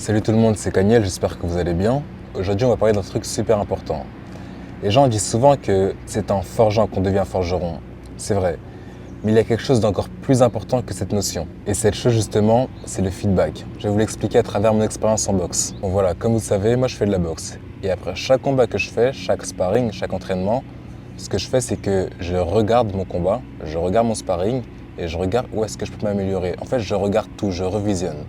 Salut tout le monde, c'est Kaniel, j'espère que vous allez bien. Aujourd'hui, on va parler d'un truc super important. Les gens disent souvent que c'est en forgeant qu'on devient forgeron. C'est vrai. Mais il y a quelque chose d'encore plus important que cette notion. Et cette chose justement, c'est le feedback. Je vais vous l'expliquer à travers mon expérience en boxe. Bon voilà, comme vous savez, moi je fais de la boxe. Et après chaque combat que je fais, chaque sparring, chaque entraînement, ce que je fais, c'est que je regarde mon combat, je regarde mon sparring et je regarde où est-ce que je peux m'améliorer. En fait, je regarde tout, je revisionne.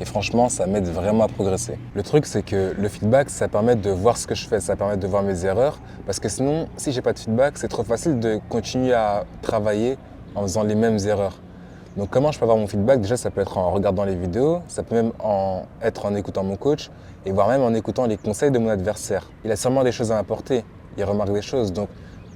Et franchement, ça m'aide vraiment à progresser. Le truc, c'est que le feedback, ça permet de voir ce que je fais, ça permet de voir mes erreurs. Parce que sinon, si j'ai pas de feedback, c'est trop facile de continuer à travailler en faisant les mêmes erreurs. Donc comment je peux avoir mon feedback? Déjà, ça peut être en regardant les vidéos, ça peut même être en écoutant mon coach, et voire même en écoutant les conseils de mon adversaire. Il a sûrement des choses à m'apporter, il remarque des choses. Donc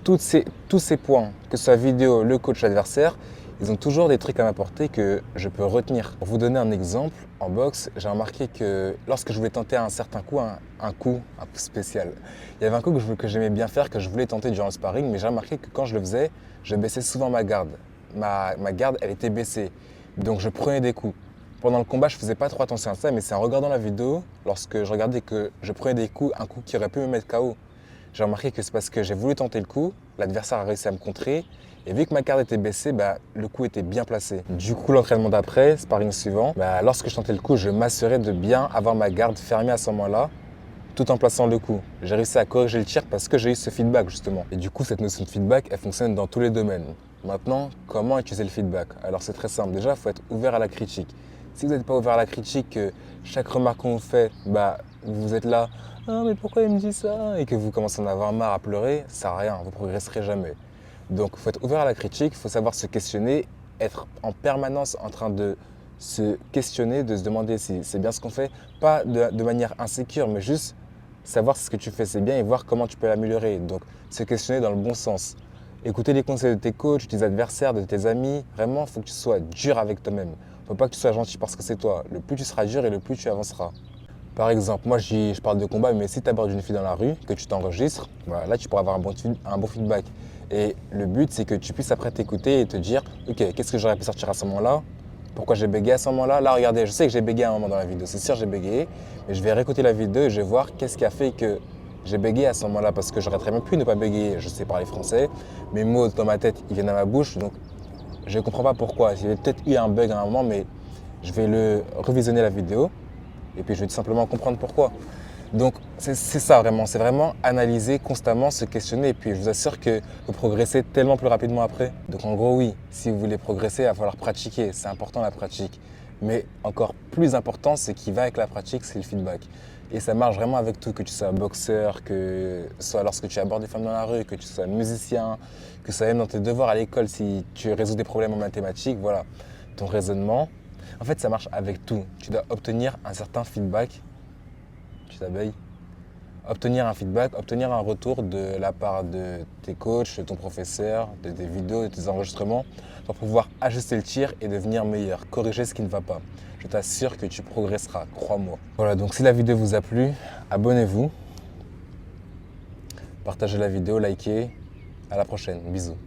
tous ces points, que ce soit vidéo, le coach, l'adversaire, ils ont toujours des trucs à m'apporter que je peux retenir. Pour vous donner un exemple, en boxe, j'ai remarqué que lorsque je voulais tenter un certain coup, un coup spécial, il y avait un coup que j'aimais bien faire, que je voulais tenter durant le sparring, mais j'ai remarqué que quand je le faisais, je baissais souvent ma garde. Ma garde, elle était baissée. Donc je prenais des coups. Pendant le combat, je faisais pas trop attention à ça, mais c'est en regardant la vidéo, lorsque je regardais que je prenais des coups, un coup qui aurait pu me mettre KO, j'ai remarqué que c'est parce que j'ai voulu tenter le coup, l'adversaire a réussi à me contrer, et vu que ma garde était baissée, le coup était bien placé. Du coup, l'entraînement d'après, sparring suivant, lorsque je tentais le coup, je m'assurais de bien avoir ma garde fermée à ce moment-là, tout en plaçant le coup. J'ai réussi à corriger le tir parce que j'ai eu ce feedback justement. Et du coup, cette notion de feedback, elle fonctionne dans tous les domaines. Maintenant, comment utiliser le feedback? Alors c'est très simple. Déjà, il faut être ouvert à la critique. Si vous n'êtes pas ouvert à la critique, que chaque remarque qu'on vous fait, vous êtes là, ah mais pourquoi il me dit ça? Et que vous commencez à en avoir marre à pleurer, ça sert à rien, vous progresserez jamais. Donc il faut être ouvert à la critique, il faut savoir se questionner, être en permanence en train de se questionner, de se demander si c'est bien ce qu'on fait, pas de manière insécure, mais juste savoir si ce que tu fais c'est bien et voir comment tu peux l'améliorer. Donc se questionner dans le bon sens. Écouter les conseils de tes coachs, de tes adversaires, de tes amis. Vraiment, il faut que tu sois dur avec toi-même. Il ne faut pas que tu sois gentil parce que c'est toi. Le plus tu seras dur et le plus tu avanceras. Par exemple, moi je parle de combat, mais si tu abordes une fille dans la rue, que tu t'enregistres, là tu pourras avoir un bon feedback. Et le but, c'est que tu puisses après t'écouter et te dire, ok, qu'est-ce que j'aurais pu sortir à ce moment-là? Pourquoi j'ai bégayé à ce moment-là? Là, regardez, je sais que j'ai bégayé à un moment dans la vidéo, c'est sûr j'ai bégayé, mais je vais réécouter la vidéo et je vais voir qu'est-ce qui a fait que j'ai bégayé à ce moment-là, parce que j'aurais très bien pu ne pas bégayer. Je sais parler français, mes mots dans ma tête, ils viennent à ma bouche, donc je ne comprends pas pourquoi. Il y avait peut-être eu un bug à un moment, mais je vais le revisionner la vidéo et puis je vais tout simplement comprendre pourquoi. Donc c'est ça vraiment, c'est vraiment analyser constamment, se questionner et puis je vous assure que vous progressez tellement plus rapidement après. Donc en gros oui, si vous voulez progresser, il va falloir pratiquer, c'est important la pratique. Mais encore plus important, ce qui va avec la pratique, c'est le feedback. Et ça marche vraiment avec tout, que tu sois boxeur, que ce soit lorsque tu abordes des femmes dans la rue, que tu sois musicien, que ce soit même dans tes devoirs à l'école, si tu résous des problèmes en mathématiques, voilà, ton raisonnement. En fait, ça marche avec tout. Tu dois obtenir un certain feedback. Tu t'abeilles. Obtenir un feedback, obtenir un retour de la part de tes coachs, de ton professeur, de tes vidéos, de tes enregistrements, pour pouvoir ajuster le tir et devenir meilleur, corriger ce qui ne va pas. Je t'assure que tu progresseras, crois-moi. Voilà, donc si la vidéo vous a plu, abonnez-vous, partagez la vidéo, likez. À la prochaine, bisous.